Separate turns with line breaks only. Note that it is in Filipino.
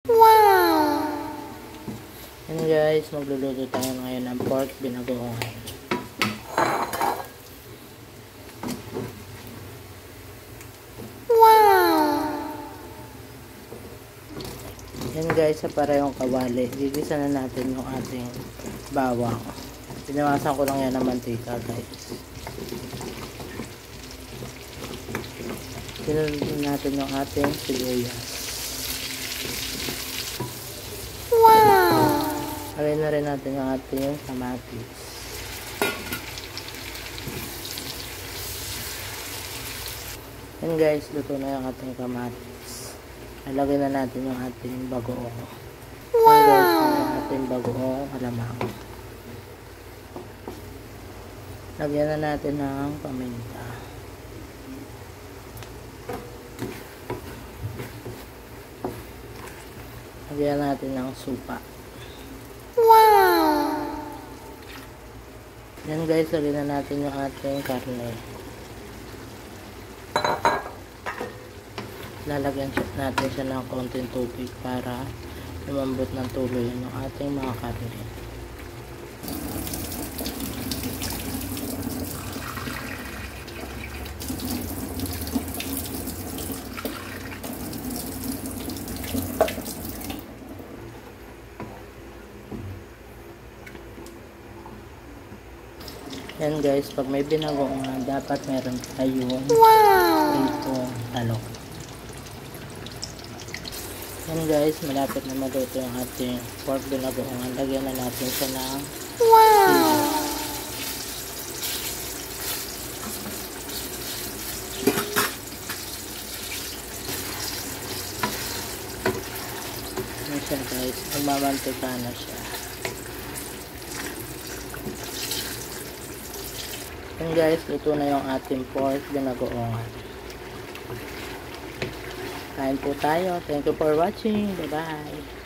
Wow! Yan guys, magluluto tayo ngayon ng pork binagoongan. Yan guys, sa parehong kawali, gigisa na natin yung ating bawang. Pinawasan ko lang yan ng mantika guys. Sinunod natin yung ating sibuyas. Wow! Lagay na rin natin yung ating kamatis. Yan guys, luto na yung ating kamatis. Ilagay na natin yung ating bagoong. Wow! Yan guys, yung ating bagoong alamang. Lagyan na natin ng paminta. Lagyan natin ng supa. Wow! Yan guys, lagyan na natin yung ating karne. Lalagyan natin siya ng konting tubig para lumambot ng tuloy yung ating mga karne. Yan guys, pag may binagoongan, dapat meron tayong pritong talong. Yan guys, malapit na maluto yung ating pork binagoongan. Lagyan na natin siya ng yan siya guys, magmamantika na siya. Yan guys, luto na yung ating pork binagoongan. Kain po tayo. Thank you for watching. Bye bye.